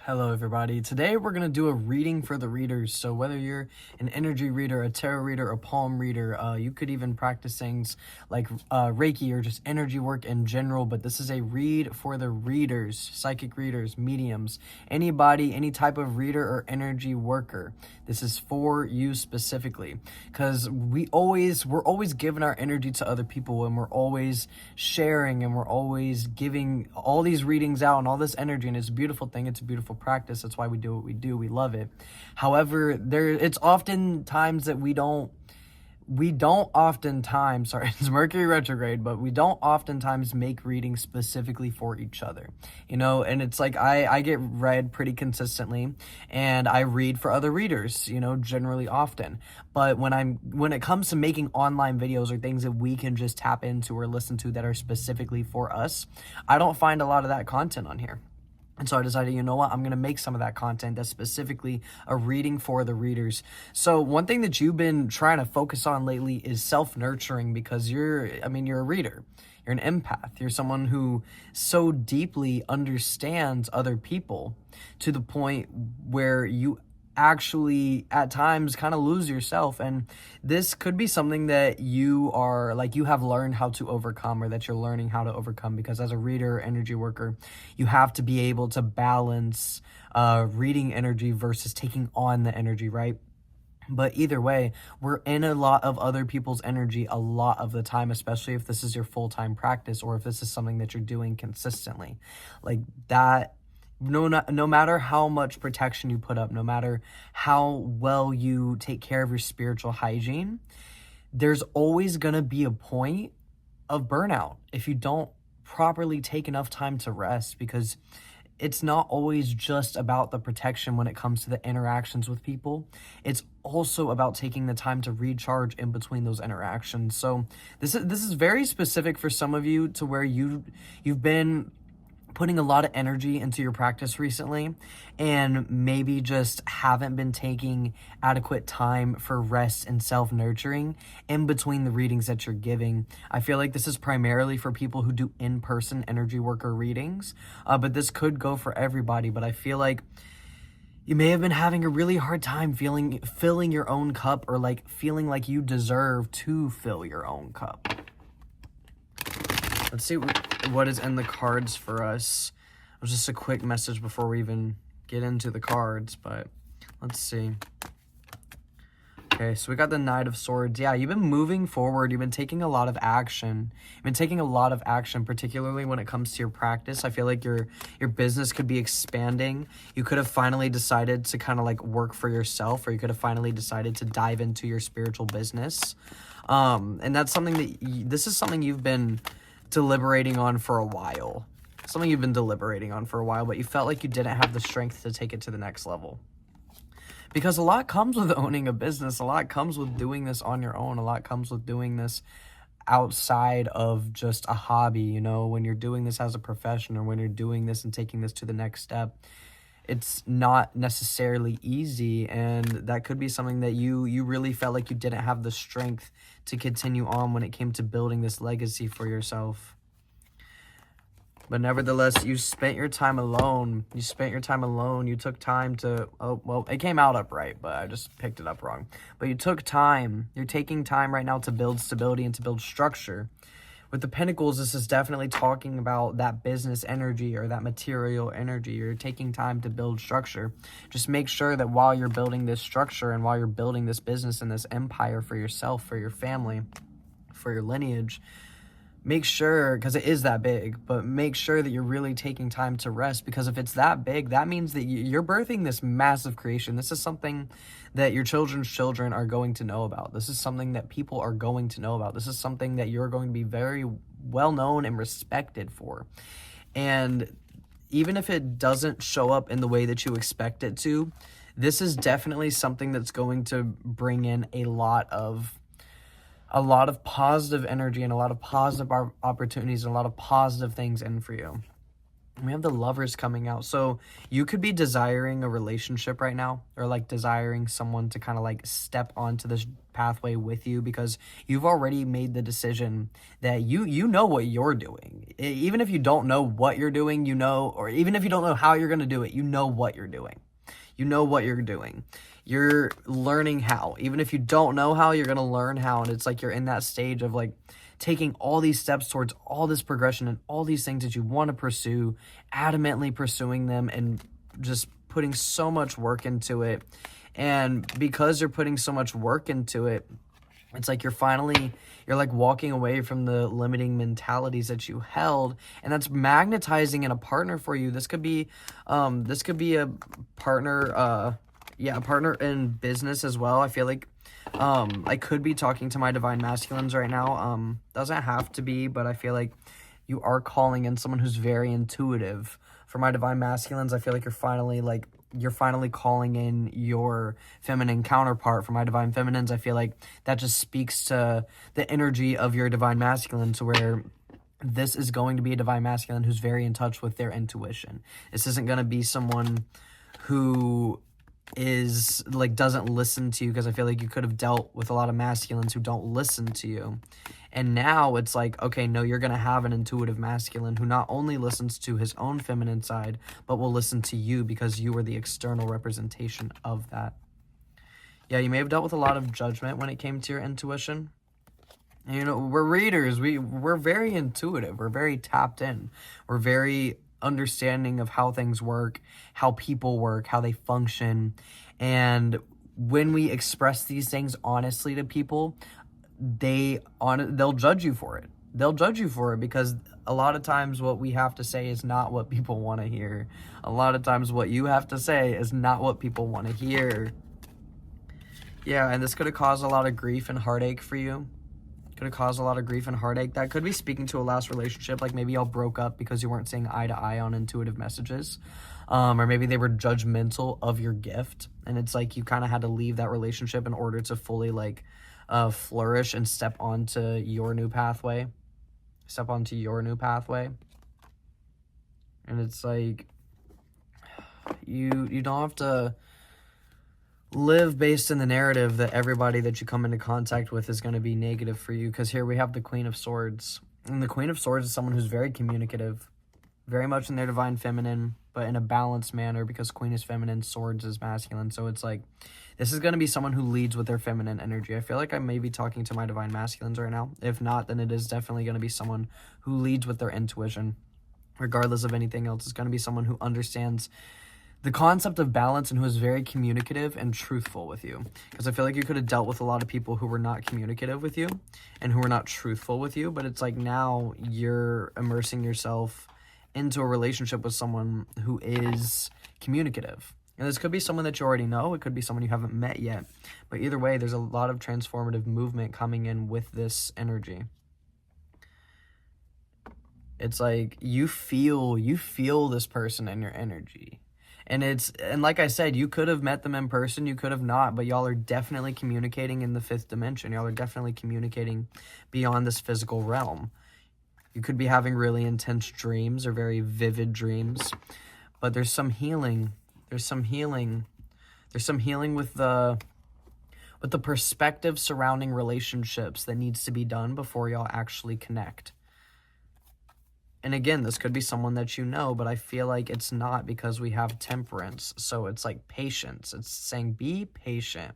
Hello everybody. Today we're going to do a reading for the readers. So whether you're an energy reader, a tarot reader, a palm reader, you could even practice things like Reiki or just energy work in general, but this is a read for the readers, psychic readers, mediums, anybody, any type of reader or energy worker. This is for you specifically because we're always giving our energy to other people, and we're always sharing, and we're always giving all these readings out and all this energy, and it's a beautiful thing. It's a beautiful practice. That's why we do what we do. We love it. However, it's often times that we don't oftentimes, sorry, it's Mercury retrograde, but we don't oftentimes make readings specifically for each other, and it's like I get read pretty consistently, and I read for other readers, generally often. But when it comes to making online videos or things that we can just tap into or listen to that are specifically for us, I don't find a lot of that content on here. And so I decided, you know what, I'm going to make some of that content that's specifically a reading for the readers. So one thing that you've been trying to focus on lately is self-nurturing, because you're a reader. You're an empath. You're someone who so deeply understands other people to the point where you actually at times kind of lose yourself, and this could be something that you have learned how to overcome, or that you're learning how to overcome, because as a reader or energy worker, you have to be able to balance reading energy versus taking on the energy, right? But either way, we're in a lot of other people's energy a lot of the time, especially if this is your full-time practice, or if this is something that you're doing consistently like that. No matter how much protection you put up, no matter how well you take care of your spiritual hygiene, there's always going to be a point of burnout if you don't properly take enough time to rest, because it's not always just about the protection when it comes to the interactions with people. It's also about taking the time to recharge in between those interactions. So this is very specific for some of you, to where you've been putting a lot of energy into your practice recently, and maybe just haven't been taking adequate time for rest and self-nurturing in between the readings that you're giving. I feel like this is primarily for people who do in-person energy worker readings, but this could go for everybody. But I feel like you may have been having a really hard time filling your own cup, or like feeling like you deserve to fill your own cup. Let's see what is in the cards for us. It was just a quick message before we even get into the cards, but let's see. Okay, so we got the Knight of Swords. Yeah, you've been moving forward. You've been taking a lot of action. Particularly when it comes to your practice. I feel like your business could be expanding. You could have finally decided to kind of like work for yourself, or you could have finally decided to dive into your spiritual business. And that's something this is something you've been deliberating on for a while. But you felt like you didn't have the strength to take it to the next level. Because a lot comes with owning a business. A lot comes with doing this on your own. A lot comes with doing this outside of just a hobby. When you're doing this as a profession, or when you're doing this and taking this to the next step, it's not necessarily easy, and that could be something that you really felt like you didn't have the strength to continue on when it came to building this legacy for yourself. But nevertheless, you spent your time alone. You took time to, it came out upright, but I just picked it up wrong. But you took time. You're taking time right now to build stability and to build structure. With the Pentacles, this is definitely talking about that business energy, or that material energy. You're taking time to build structure. Just make sure that while you're building this structure, and while you're building this business and this empire for yourself, for your family, for your lineage, make sure, because it is that big, but make sure that you're really taking time to rest, because if it's that big, that means that you're birthing this massive creation. This is something that your children's children are going to know about. This is something that people are going to know about. This is something that you're going to be very well known and respected for. And even if it doesn't show up in the way that you expect it to, this is definitely something that's going to bring in a lot of positive energy, and a lot of positive opportunities, and a lot of positive things in for you. We have the Lovers coming out. So you could be desiring a relationship right now, or like desiring someone to kind of like step onto this pathway with you, because you've already made the decision that you know what you're doing. Even if you don't know what you're doing, you know, or even if you don't know how you're going to do it, you know what you're doing. You know what you're doing. You're learning how. Even if you don't know how, you're going to learn how. And it's like you're in that stage of like taking all these steps towards all this progression and all these things that you want to pursue, adamantly pursuing them and just putting so much work into it. And because you're putting so much work into it, it's like you're like walking away from the limiting mentalities that you held, and that's magnetizing in a partner for you. This could be a partner, a partner in business as well. I feel like I could be talking to my divine masculines right now. Doesn't have to be, but I feel like you are calling in someone who's very intuitive. For my divine masculines, I feel like you're finally calling in your feminine counterpart. For my divine feminines, I feel like that just speaks to the energy of your divine masculine, to where this is going to be a divine masculine who's very in touch with their intuition. This isn't going to be someone who is like doesn't listen to you, because I feel like you could have dealt with a lot of masculines who don't listen to you. And now it's like, okay, no, you're going to have an intuitive masculine who not only listens to his own feminine side, but will listen to you because you are the external representation of that. Yeah, you may have dealt with a lot of judgment when it came to your intuition. And, you know, we're readers. We're very intuitive. We're very tapped in. We're very understanding of how things work, how people work, how they function. And when we express these things honestly to people, they'll judge you for it. They'll judge you for it because a lot of times what we have to say is not what people want to hear. A lot of times what you have to say is not what people want to hear. Yeah, and this could have caused a lot of grief and heartache for you. Could have caused a lot of grief and heartache. That could be speaking to a last relationship. Like maybe y'all broke up because you weren't seeing eye to eye on intuitive messages. Or maybe they were judgmental of your gift. And it's like you kind of had to leave that relationship in order to fully like flourish and step onto your new pathway. And it's like you don't have to live based in the narrative that everybody that you come into contact with is going to be negative for you, because here we have the Queen of Swords. And the Queen of Swords is someone who's very communicative, very much in their divine feminine, but in a balanced manner, because Queen is feminine, Swords is masculine. So it's like, this is going to be someone who leads with their feminine energy. I feel like I may be talking to my divine masculines right now. If not, then it is definitely going to be someone who leads with their intuition. Regardless of anything else, it's going to be someone who understands the concept of balance and who is very communicative and truthful with you. Because I feel like you could have dealt with a lot of people who were not communicative with you and who were not truthful with you. But it's like now you're immersing yourself into a relationship with someone who is communicative. And this could be someone that you already know. It could be someone you haven't met yet. But either way, there's a lot of transformative movement coming in with this energy. It's like you feel this person in your energy. And like I said, you could have met them in person, you could have not, but y'all are definitely communicating in the fifth dimension. Y'all are definitely communicating beyond this physical realm. You could be having really intense dreams or very vivid dreams, but there's some healing. There's some healing with the perspective surrounding relationships that needs to be done before y'all actually connect. And again, this could be someone that you know, but I feel like it's not, because we have Temperance. So it's like patience. It's saying be patient.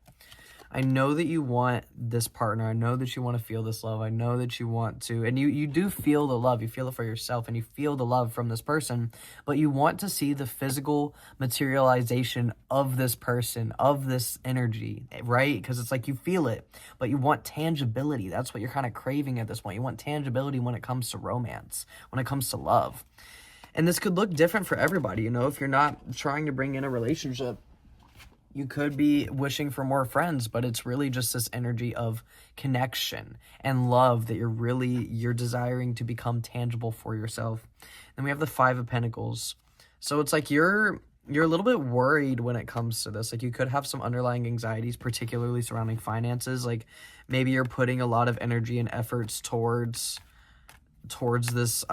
I know that you want this partner. I know that you want to feel this love. I know that you want to, and you do feel the love. You feel it for yourself and you feel the love from this person, but you want to see the physical materialization of this person, of this energy, right? Because it's like you feel it, but you want tangibility. That's what you're kind of craving at this point. You want tangibility when it comes to romance, when it comes to love. And this could look different for everybody, you know, if you're not trying to bring in a relationship. You could be wishing for more friends, but it's really just this energy of connection and love that you're desiring to become tangible for yourself. Then we have the Five of Pentacles. So it's like you're a little bit worried when it comes to this. Like you could have some underlying anxieties, particularly surrounding finances. Like maybe you're putting a lot of energy and efforts towards this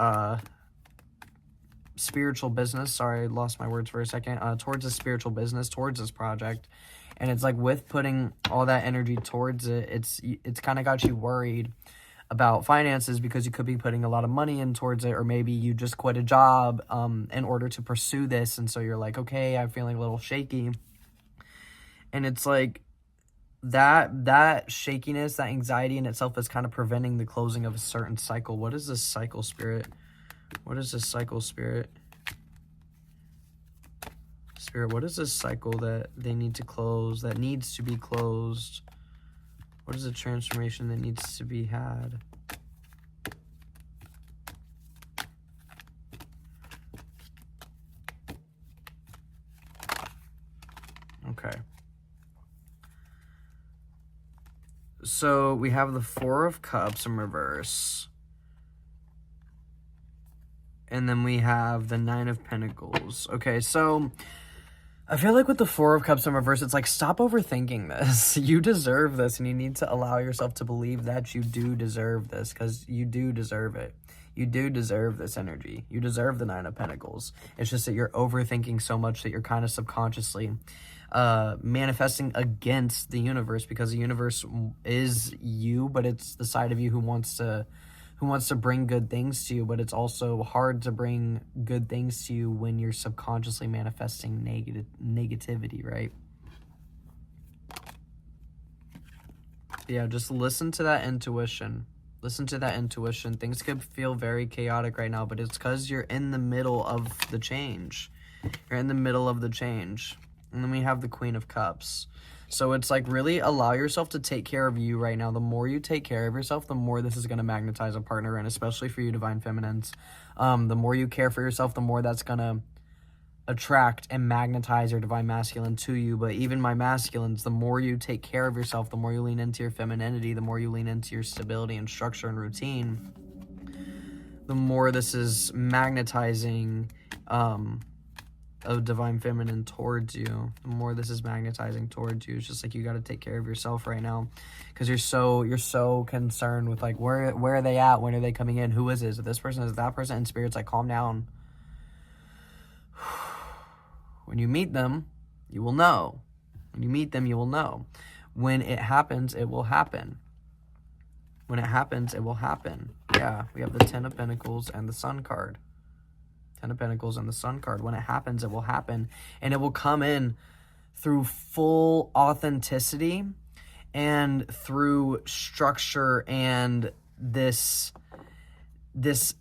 spiritual business. Sorry, I lost my words for a second. Towards a spiritual business, towards this project. And it's like with putting all that energy towards it, it's kind of got you worried about finances because you could be putting a lot of money in towards it, or maybe you just quit a job in order to pursue this, and so you're like, okay, I'm feeling a little shaky. And it's like that shakiness, that anxiety in itself is kind of preventing the closing of a certain cycle. What is this cycle, Spirit? What is this cycle, Spirit? Spirit, what is this cycle that they need to close, that needs to be closed? What is the transformation that needs to be had? Okay. So we have the Four of Cups in reverse. And then we have the Nine of Pentacles. Okay, so I feel like with the Four of Cups in reverse, it's like, stop overthinking this. You deserve this, and you need to allow yourself to believe that you do deserve this, because you do deserve it. You do deserve this energy. You deserve the Nine of Pentacles. It's just that you're overthinking so much that you're kind of subconsciously manifesting against the universe, because the universe is you, but it's the side of you who wants to bring good things to you. But it's also hard to bring good things to you when you're subconsciously manifesting negativity, right? Yeah, just listen to that intuition. Listen to that intuition. Things could feel very chaotic right now, but it's because you're in the middle of the change. You're in the middle of the change. And then we have the Queen of Cups. So it's like, really allow yourself to take care of you right now. The more you take care of yourself, the more this is going to magnetize a partner, and especially for you Divine Feminines. The more you care for yourself, the more that's going to attract and magnetize your Divine Masculine to you. But even my masculines, the more you take care of yourself, the more you lean into your femininity, the more you lean into your stability and structure and routine, the more this is magnetizing of Divine Feminine towards you. The more this is magnetizing towards you. It's just like, you got to take care of yourself right now, because you're so concerned with like, where are they at, when are they coming in, who is it, is it this person, is it that person? And Spirit's like, calm down. When you meet them, you will know. When you meet them, you will know. When it happens, it will happen. When it happens, it will happen. Yeah, we have the Ten of Pentacles and the Sun card. Ten of Pentacles and the Sun card. When it happens, it will happen. And it will come in through full authenticity and through structure and this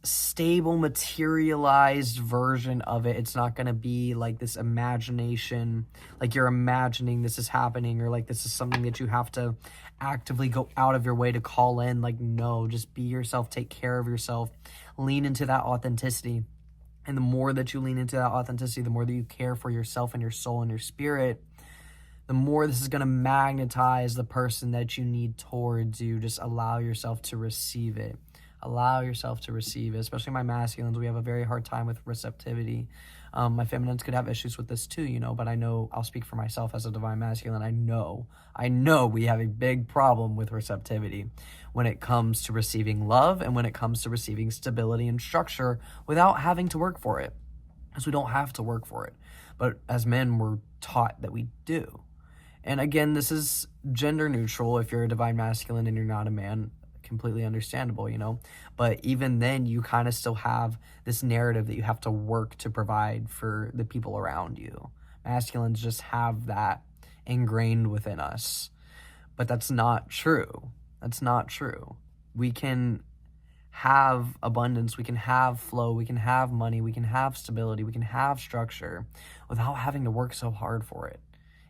stable, materialized version of it. It's not going to be like this imagination, like you're imagining this is happening, or like this is something that you have to actively go out of your way to call in. Like, no, just be yourself, take care of yourself, lean into that authenticity. And the more that you lean into that authenticity, the more that you care for yourself and your soul and your spirit, the more this is going to magnetize the person that you need towards you. Just allow yourself to receive it. Allow yourself to receive it. Especially my masculines, we have a very hard time with receptivity. My feminines could have issues with this too, you know, but I know, I'll speak for myself as a Divine Masculine. I know we have a big problem with receptivity when it comes to receiving love and when it comes to receiving stability and structure without having to work for it, because we don't have to work for it. But as men, we're taught that we do. And again, this is gender neutral. If you're a Divine Masculine and you're not a man, completely understandable, you know. But even then, you kind of still have this narrative that you have to work to provide for the people around you. Masculines just have that ingrained within us. But that's not true. That's not true. We can have abundance, we can have flow, we can have money, we can have stability, we can have structure without having to work so hard for it.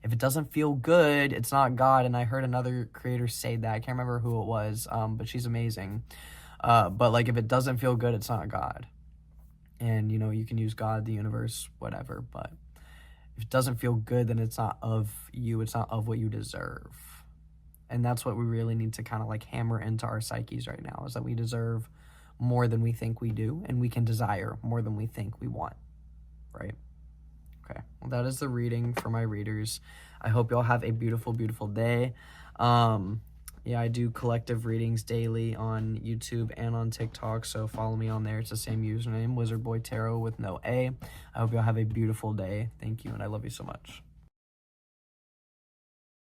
If it doesn't feel good, it's not God. And I heard another creator say that. I can't remember who it was, but she's amazing. But like, if it doesn't feel good, it's not God. And, you know, you can use God, the universe, whatever. But if it doesn't feel good, then it's not of you. It's not of what you deserve. And that's what we really need to kind of like hammer into our psyches right now, is that we deserve more than we think we do. And we can desire more than we think we want, right? Okay, well, that is the reading for my readers. I hope y'all have a beautiful, beautiful day. Yeah, I do collective readings daily on YouTube and on TikTok, so follow me on there. It's the same username, Wizard Boy Tarot with no A. I hope y'all have a beautiful day. Thank you, and I love you so much.